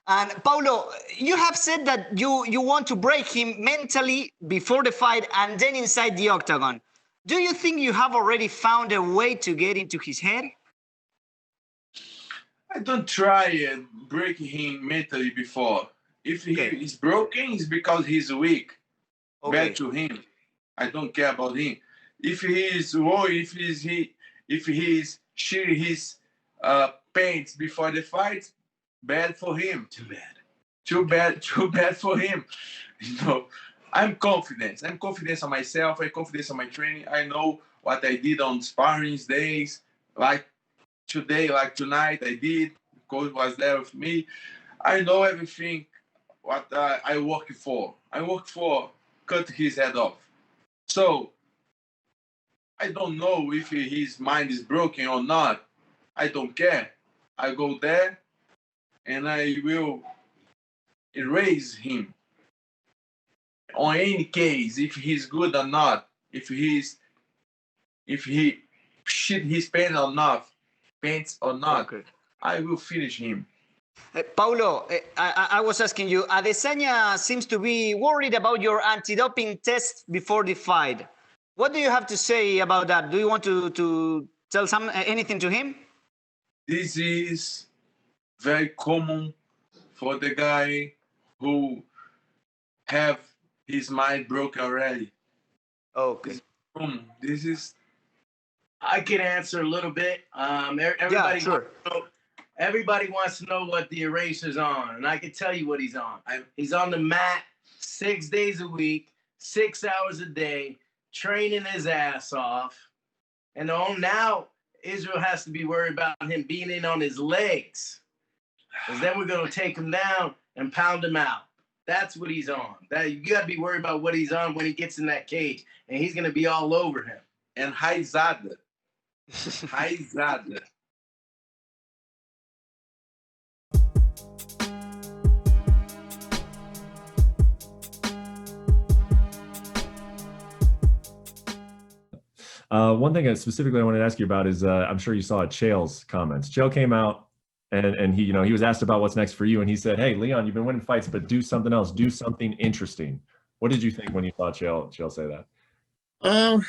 And Paulo, you have said that you want to break him mentally before the fight and then inside the octagon. Do you think you have already found a way to get into his head? I don't try breaking him mentally before. If he is broken, it's because he's weak. Bad to him. I don't care about him. If he is worried, if he is shitting his pants before the fight, bad for him. Too bad for him. You know, I'm confident. I'm confident on myself. I'm confident on my training. I know what I did on sparring days, like today, like tonight. I did. Coach was there with me. I know everything. What I worked for. I worked for cut his head off. So I don't know if his mind is broken or not. I don't care. I go there and I will erase him. On any case, if he's good or not, if he shit his pants or not, I will finish him. Paulo, I was asking you, Adesanya seems to be worried about your anti-doping test before the fight. What do you have to say about that? Do you want to tell anything to him? This is very common for the guy who have his mind broken already. Okay. This is... I can answer a little bit. Everybody, everybody wants to know what the eraser's on, and I can tell you what he's on. He's on the mat 6 days a week, 6 hours a day, training his ass off. And now Israel has to be worried about him being in on his legs, because then we're going to take him down and pound him out. That's what he's on. You got to be worried about what he's on when he gets in that cage, and he's going to be all over him. And raizada. Raizada. One thing specifically I wanted to ask you about is I'm sure you saw Chael's comments. Chael came out and he was asked about what's next for you, and he said, "Hey, Leon, you've been winning fights, but do something else. Do something interesting." What did you think when you saw Chael say that? I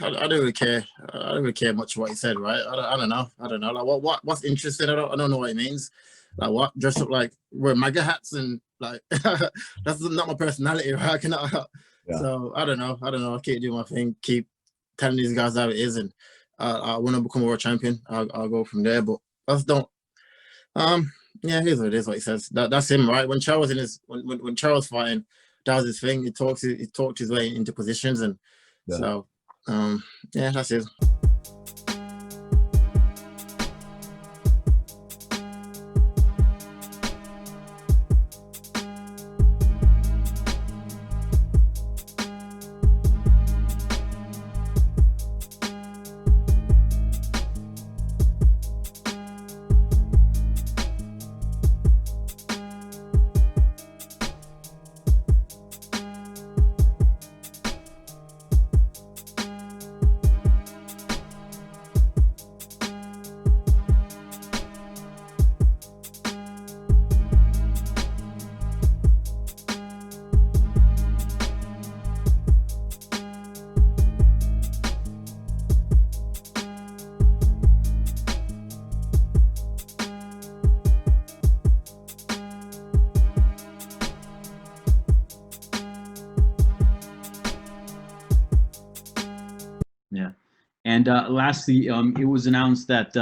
don't really care. I don't really care much what he said, right? I don't know. Like what's interesting? I don't know what it means. Like what? Dress up like wear MAGA hats and like that's not my personality, right? I cannot. Yeah. So I don't know. I keep doing my thing. Keep telling these guys how it is, and I want to become a world champion. I'll go from there. But I just don't. Yeah, here's what it is. What he says. That's him, right? When Charles when Charles fighting, that was his thing. He talked his way into positions, and so yeah, that's it. And lastly, it was announced that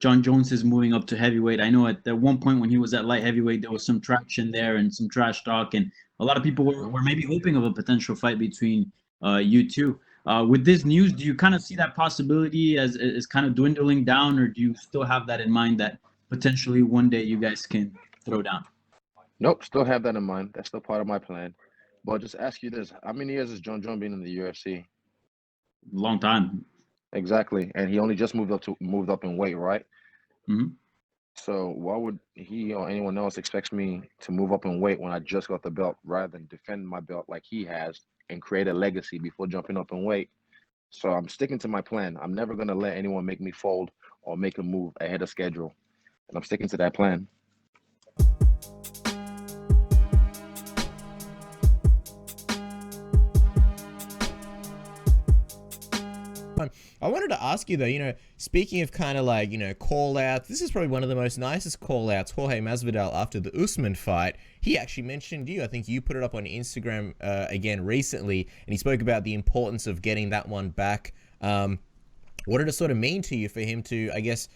John Jones is moving up to heavyweight. I know at one point when he was at light heavyweight, there was some traction there and some trash talk, and a lot of people were maybe hoping of a potential fight between you two. With this news, do you kind of see that possibility as kind of dwindling down, or do you still have that in mind that potentially one day you guys can throw down? Nope, still have that in mind. That's still part of my plan. But just ask you this: how many years has John Jones been in the UFC? Long time. Exactly, and he only just moved up in weight, right? Mm-hmm. So why would he or anyone else expect me to move up in weight when I just got the belt, rather than defend my belt like he has and create a legacy before jumping up in weight? So I'm sticking to my plan. I'm never gonna let anyone make me fold or make a move ahead of schedule. and I'm sticking to that plan. I wanted to ask you though, speaking of kind of like, call outs, this is probably one of the most nicest call outs. Jorge Masvidal, after the Usman fight, he actually mentioned you. I think you put it up on Instagram again recently, and he spoke about the importance of getting that one back. What did it sort of mean to you for him to, I guess,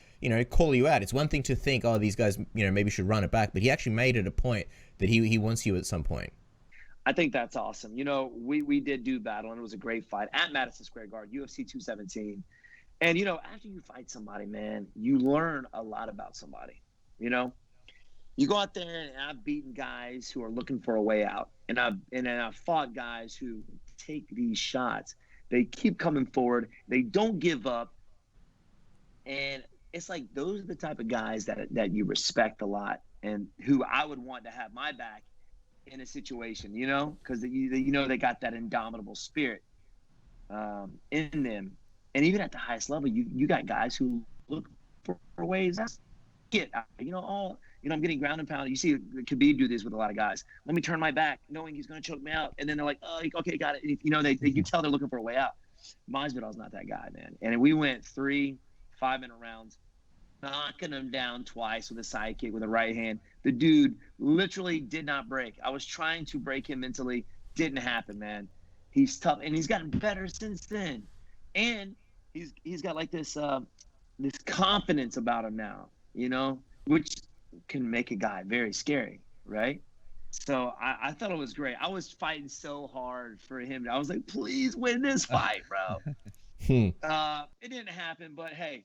call you out? It's one thing to think, oh, these guys, maybe should run it back, but he actually made it a point that he wants you at some point. I think that's awesome. We did do battle, and it was a great fight at Madison Square Garden, UFC 217. And, after you fight somebody, man, you learn a lot about somebody. You go out there, and I've beaten guys who are looking for a way out. And I've fought guys who take these shots. They keep coming forward. They don't give up. And it's like those are the type of guys that you respect a lot and who I would want to have my back in a situation, because they got that indomitable spirit in them. And even at the highest level, you got guys who look for ways to get, I'm getting ground and pounded. You see Khabib do this with a lot of guys. Let me turn my back, knowing he's going to choke me out. And then they're like, oh, okay, got it. They can tell they're looking for a way out. Masvidal's not that guy, man. And we went 3 5-minute rounds, knocking him down twice with a side kick with a right hand. The dude literally did not break. I was trying to break him mentally. Didn't happen, man. He's tough, and he's gotten better since then. And he's got like this this confidence about him now, which can make a guy very scary, right? So I thought it was great. I was fighting so hard for him. I was like, please win this fight, bro. It didn't happen, but hey,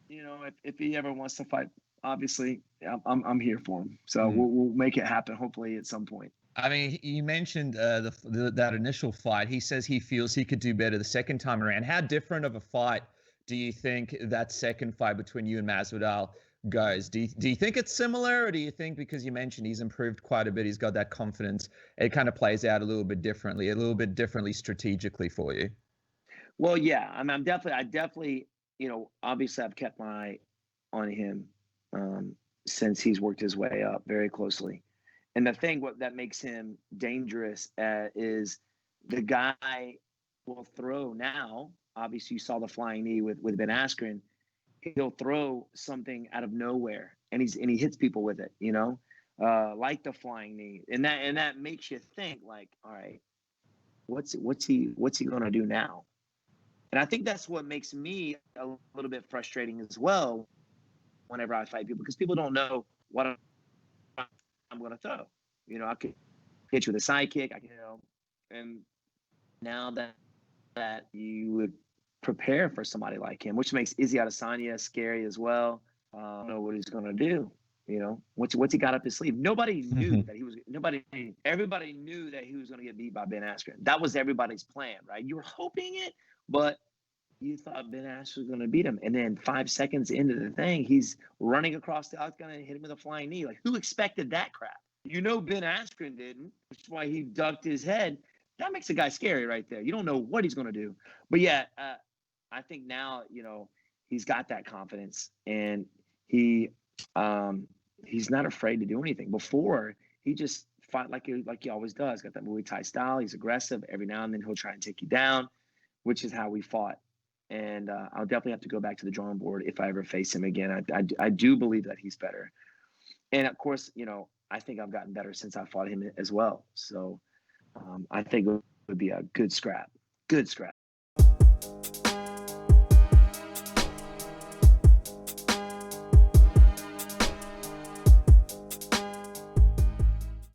if he ever wants to fight, obviously I'm here for him. So we'll make it happen, hopefully at some point. I mean, you mentioned that initial fight. He says he feels he could do better the second time around. How different of a fight do you think that second fight between you and Masvidal goes? Do you think it's similar, or do you think because you mentioned he's improved quite a bit, he's got that confidence, it kind of plays out a little bit differently strategically for you? Well, yeah. I mean, I definitely, obviously I've kept my eye on him since he's worked his way up very closely. And the thing that makes him dangerous is the guy will throw now. Obviously, you saw the flying knee with Ben Askren. He'll throw something out of nowhere, and he hits people with it, like the flying knee, and that makes you think like, all right, what's he gonna do now? And I think that's what makes me a little bit frustrating as well whenever I fight people, because people don't know what I'm going to throw. I could hit you with a side kick, and now that you would prepare for somebody like him, which makes ERASE Adesanya scary as well. I don't know what he's going to do. What's he got up his sleeve? Everybody knew that he was going to get beat by Ben Askren. That was everybody's plan, right? You were hoping it, but you thought Ben Askren was going to beat him. And then 5 seconds into the thing, he's running across the octagon and hit him with a flying knee. Like, who expected that crap? Ben Askren didn't, which is why he ducked his head. That makes a guy scary right there. You don't know what he's going to do. But yeah, I think now, he's got that confidence, and he's not afraid to do anything. Before, he just fought like he always does. Got that Muay Thai style. He's aggressive. Every now and then he'll try and take you down, which is how we fought. And I'll definitely have to go back to the drawing board if I ever face him again. I do believe that he's better. And of course, I think I've gotten better since I fought him as well. So I think it would be a good scrap. Good scrap.